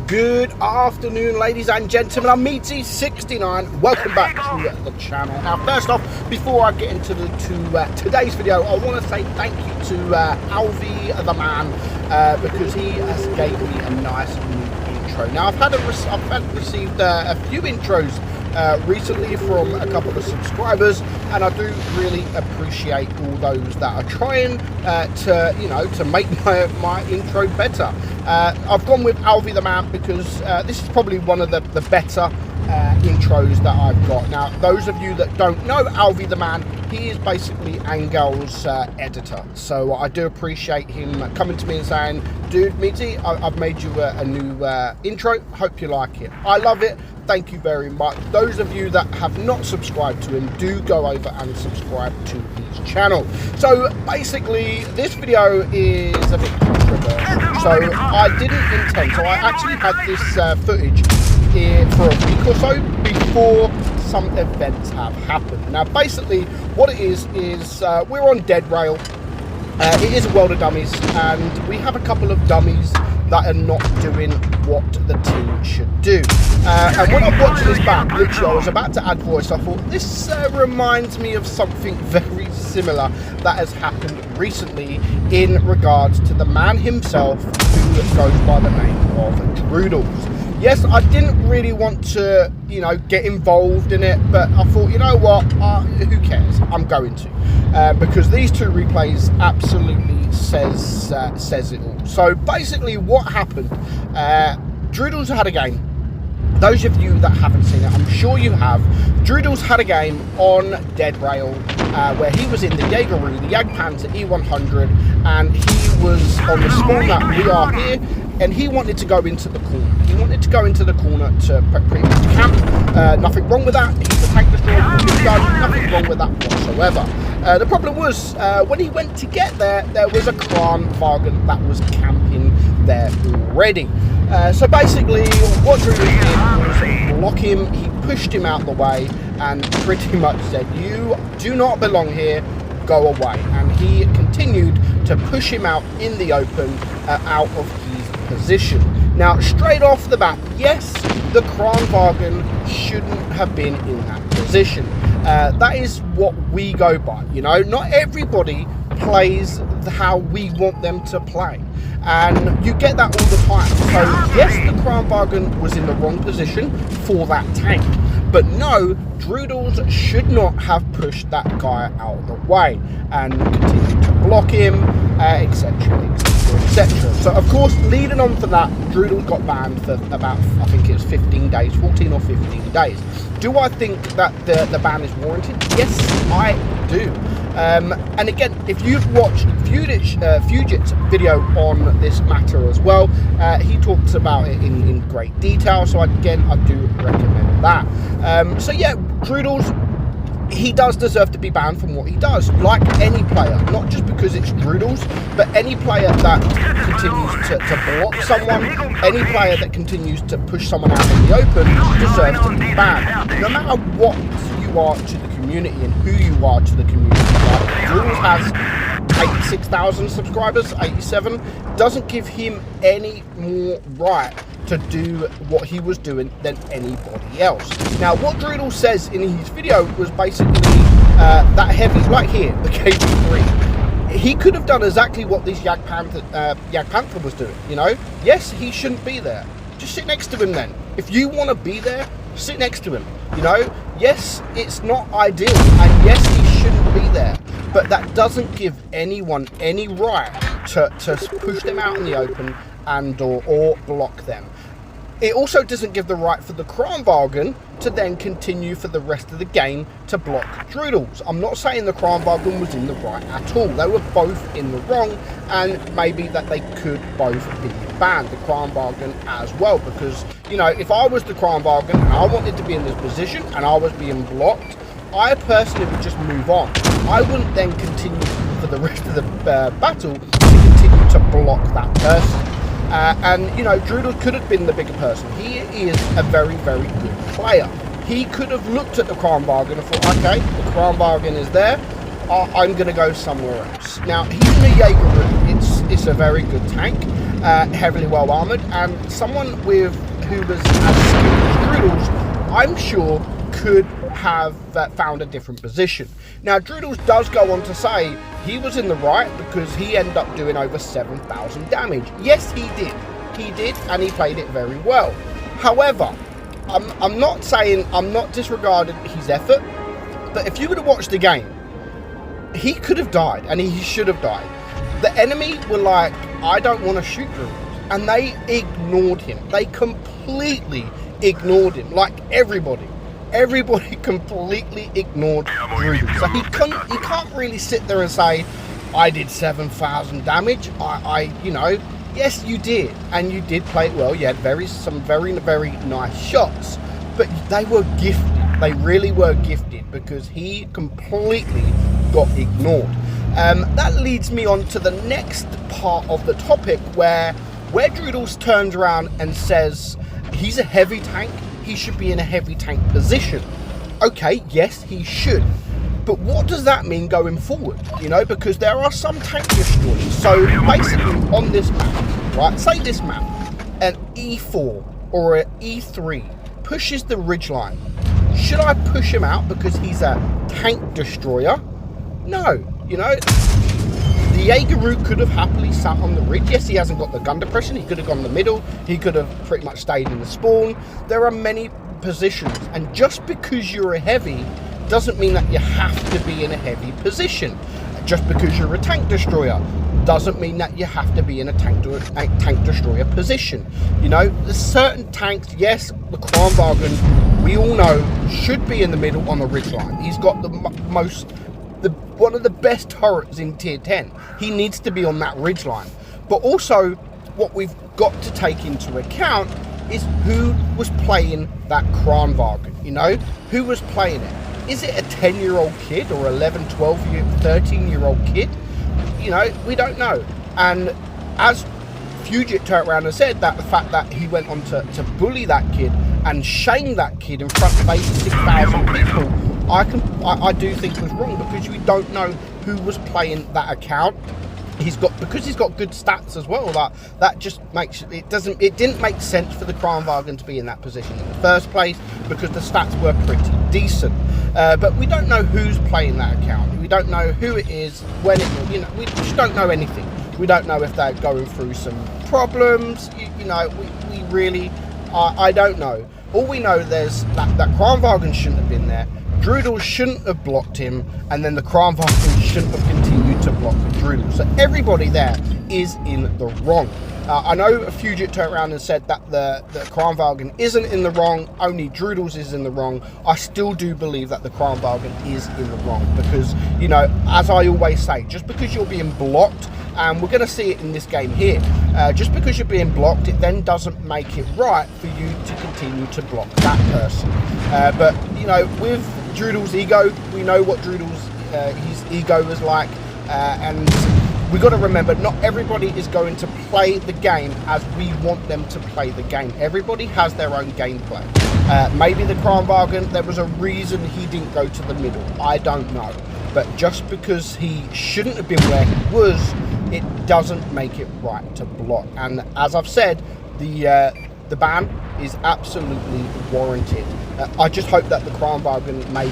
Good afternoon, ladies and gentlemen. I'm meadsy69. Welcome back to the channel. Now, first off, before I get into today's video, I want to say thank you to Alvi the man because he has gave me a nice new intro. Now, I've received a few intros recently from a couple of subscribers, and I do really appreciate all those that are trying to make my intro better. I've gone with Alvi the man because this is probably one of the better intros that I've got. Now, those of you that don't know Alvi the man, he is basically Angel's editor, so I do appreciate him coming to me and saying, dude, Meadsy, I've made you a new intro, hope you like it. I love it, thank you very much. Those of you that have not subscribed to him, do go over and subscribe to his channel. So basically this video is a bit controversial, so I didn't intend, so I actually had this footage here for a week or so before some events have happened. Now basically what it is we're on Dead Rail. It is a world of dummies, and we have a couple of dummies that are not doing what the team should do. And when I'm watching this back, literally I was about to add voice, I thought this reminds me of something very similar that has happened recently in regards to the man himself who goes by the name of Droodles. Yes, I didn't really want to, get involved in it, but I thought, you know what, who cares? I'm going to, because these two replays absolutely says it all. So basically, what happened? Droodles had a game. Those of you that haven't seen it, I'm sure you have. Droodles had a game on Dead Rail where he was in the Jaegeroo, the Jagdpanzer E100, and he was on the small map we are here, and he wanted to go into the corner. He wanted to go into the corner to pretty much camp. Nothing wrong with that. He's a tank destroyer, nothing wrong with that whatsoever. The problem was, when he went to get there, there was a Kranwagen that was camping there already. So basically, what Droodles did was block him. He pushed him out the way and pretty much said, you do not belong here, go away. And he continued to push him out in the open, out of his position. Now, straight off the bat, yes, the Kranwagen shouldn't have been in that position. That is what we go by, Not everybody plays how we want them to play, and you get that all the time. So yes, the Kranwagen was in the wrong position for that tank, but no, Droodles should not have pushed that guy out of the way and continued to block him, etc, etc. So of course, leading on from that, Droodles got banned for about, I think it was 15 days, 14 or 15 days. Do I think that the ban is warranted? Yes, I do. And again, if you've watched Fugit's video on this matter as well, he talks about it in great detail, so again, I do recommend that. So yeah, Droodles, he does deserve to be banned from what he does, like any player, not just because it's Droodles, but any player that continues to block someone, any player that continues to push someone out in the open deserves to be banned, no matter what you are to the community and who you are to the community. Like, Droodles has 86,000 subscribers, 87, doesn't give him any more right to do what he was doing than anybody else. Now, what Droodles says in his video was basically that heavy, like here, the KB3. He could have done exactly what this Jagdpanther was doing, Yes, he shouldn't be there. Just sit next to him then. If you want to be there, sit next to him, Yes, it's not ideal, and yes, he shouldn't be there, but that doesn't give anyone any right to push them out in the open and or block them. It also doesn't give the right for the Kranwagen to then continue for the rest of the game to block Droodles. I'm not saying the Kranwagen was in the right at all. They were both in the wrong, and maybe that they could both be banned, the Kranwagen as well, because, if I was the Kranwagen and I wanted to be in this position and I was being blocked, I personally would just move on. I wouldn't then continue for the rest of the battle to continue to block that person. And Droodles could have been the bigger person. He is a very, very good player. He could have looked at the Kranwagen and thought, okay, the Kranwagen is there, I'm going to go somewhere else. Now, he's in a Jaegeroo. It's a very good tank, heavily well armored, and someone who was as skilled as Droodles, I'm sure could have found a different position. Now, Droodles does go on to say he was in the right because he ended up doing over 7,000 damage. Yes, he did. He did, and he played it very well. However, I'm not saying, I'm not disregarding his effort, but if you would have watched the game, he could have died, and he should have died. The enemy were like, I don't want to shoot Droodles, and they ignored him. They completely ignored him, like everybody. Everybody completely ignored Droodles. So he can't really sit there and say, I did 7,000 damage. You know, yes, you did, and you did play it well. You had some very nice shots, but they were gifted. They really were gifted because he completely got ignored. That leads me on to the next part of the topic where Droodles turns around and says he's a heavy tank. He should be in a heavy tank position. Okay, yes, he should. But what does that mean going forward? You know, because there are some tank destroyers. So basically on this map, right, say this map, an E4 or an E3 pushes the ridgeline. Should I push him out because he's a tank destroyer? No, you know, the Jaeger could have happily sat on the ridge. Yes, he hasn't got the gun depression. He could have gone in the middle. He could have pretty much stayed in the spawn. There are many positions, and just because you're a heavy doesn't mean that you have to be in a heavy position. Just because you're a tank destroyer doesn't mean that you have to be in a tank destroyer position. You know, there's certain tanks, yes, the Kranvagn, we all know, should be in the middle on the ridgeline. He's got the one of the best turrets in tier 10. He needs to be on that ridgeline. But also, what we've got to take into account is who was playing that Kranvagn, you know? Who was playing it? Is it a 10-year-old kid or 11, 12, 13-year-old kid? You know, we don't know. And as Fugit turned around and said, that the fact that he went on to bully that kid and shame that kid in front of 86,000 people, I do think was wrong, because we don't know who was playing that account. Because he's got good stats as well. That just makes it didn't make sense for the Kranvagn to be in that position in the first place, because the stats were pretty decent. But we don't know who's playing that account. We don't know who it is, when it, you know, we just don't know anything. We don't know if they're going through some problems. You know, we really, I don't know. All we know, there's that Kranvagn shouldn't have been there. Droodles shouldn't have blocked him, and then the Kranvagn shouldn't have continued to block the Droodles. So everybody there is in the wrong. I know Fugit turned around and said that the Kranvagn isn't in the wrong, only Droodles is in the wrong. I still do believe that the Kranvagn is in the wrong, because, you know, as I always say, just because you're being blocked, and we're going to see it in this game here, just because you're being blocked, it then doesn't make it right for you to continue to block that person. But, you know, with Droodles' ego, we know what Droodles' his ego is like, and we've got to remember, not everybody is going to play the game as we want them to play the game. Everybody has their own gameplay. Maybe the Kranvagn, there was a reason he didn't go to the middle. I don't know. But just because he shouldn't have been where he was, it doesn't make it right to block. And as I've said, the ban is absolutely warranted. I just hope that the Kranvagn maybe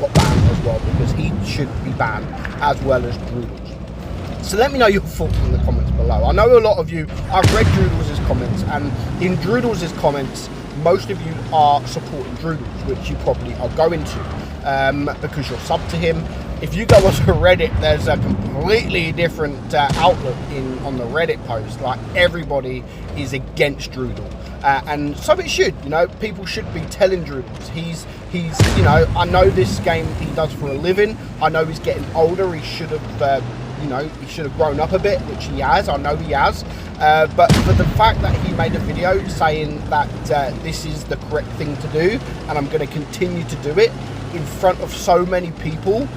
got banned as well, because he should be banned as well as Droodles. So let me know your thoughts in the comments below. I know a lot of you, I've read Droodles' comments, and in Droodles' comments, most of you are supporting Droodles, which you probably are going to, because you're sub to him. If you go onto Reddit, there's a completely different outlook on the Reddit post. Like, everybody is against Droodle. And so it should, you know, people should be telling Droodles. He's, you know, I know this game he does for a living. I know he's getting older. He should have, you know, he should have grown up a bit, which he has. I know he has. But for the fact that he made a video saying that this is the correct thing to do, and I'm going to continue to do it in front of so many people,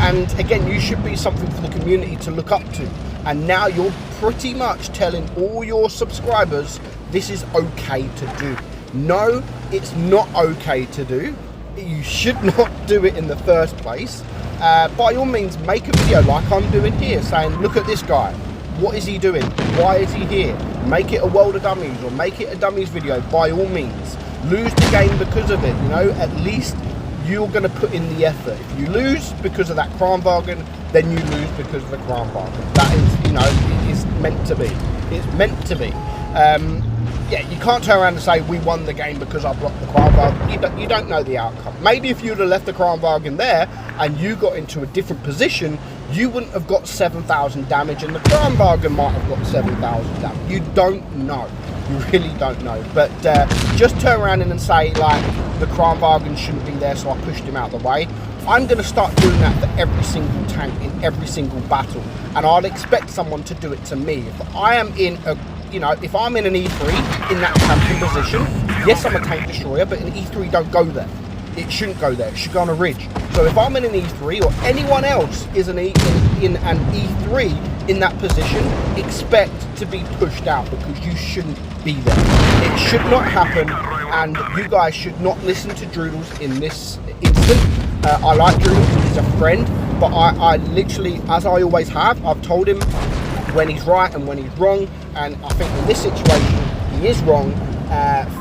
and again, you should be something for the community to look up to. And now you're pretty much telling all your subscribers this is okay to do. No, it's not okay to do. You should not do it in the first place. By all means, make a video like I'm doing here, saying, look at this guy. What is he doing? Why is he here? Make it a World of Dummies or make it a Dummies video by all means. Lose the game because of it, you know, at least you're going to put in the effort. If you lose because of that Kranwagen, then you lose because of the Kranwagen. That is, you know, it is meant to be. It's meant to be. Yeah, you can't turn around and say we won the game because I blocked the Kranwagen. You don't know the outcome. Maybe if you'd have left the Kranwagen there and you got into a different position, you wouldn't have got 7,000 damage and the Kranwagen might have got 7,000 damage. You don't know. You really don't know. But just turn around and say, like, the Kranwagen shouldn't be there, so I pushed him out of the way. I'm going to start doing that for every single tank in every single battle. And I'd expect someone to do it to me. If I am in a, you know, if I'm in an E3 in that camping position, yes, I'm a tank destroyer, but an E3 don't go there. It shouldn't go there. It should go on a ridge. So if I'm in an E3 or anyone else is in an E3 in that position, expect to be pushed out because you shouldn't be there. It should not happen, and you guys should not listen to Droodles in this instant. I like Droodles, he's a friend, but I literally, as I always have, I've told him when he's right and when he's wrong, and I think in this situation he is wrong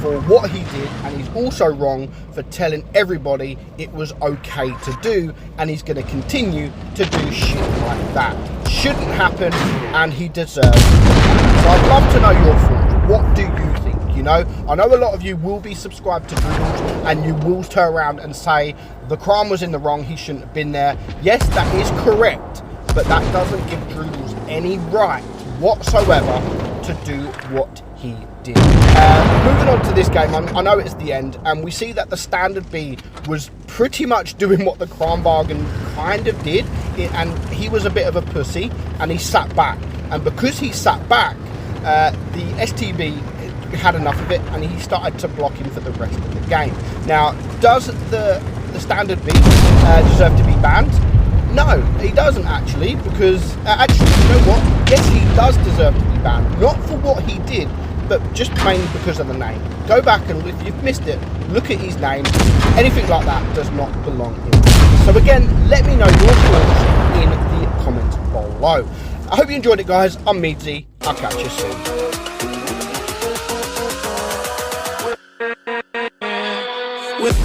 for what he did, and he's also wrong for telling everybody it was okay to do, and he's going to continue to do shit like that. Shouldn't happen, and he deserves it. So I'd love to know your thoughts. What do you think? You know, I know a lot of you will be subscribed to Droodles and you will turn around and say the Kran was in the wrong, he shouldn't have been there. Yes, that is correct, but that doesn't give Droodles any right whatsoever to do what he did. Moving on to this game, I know it's the end, and we see that the standard B was pretty much doing what the Kranwagen kind of did, and he was a bit of a pussy, and he sat back. And because he sat back, the STB had enough of it, and he started to block him for the rest of the game. Now, does the standard B deserve to be banned? No, he doesn't actually, because actually, you know what? Yes, he does deserve to be banned. Not for what he did, but just mainly because of the name. Go back and, if you've missed it, look at his name. Anything like that does not belong in. So again, let me know your thoughts in the comments below. I hope you enjoyed it, guys. I'm Meadsy. I'll catch you soon. With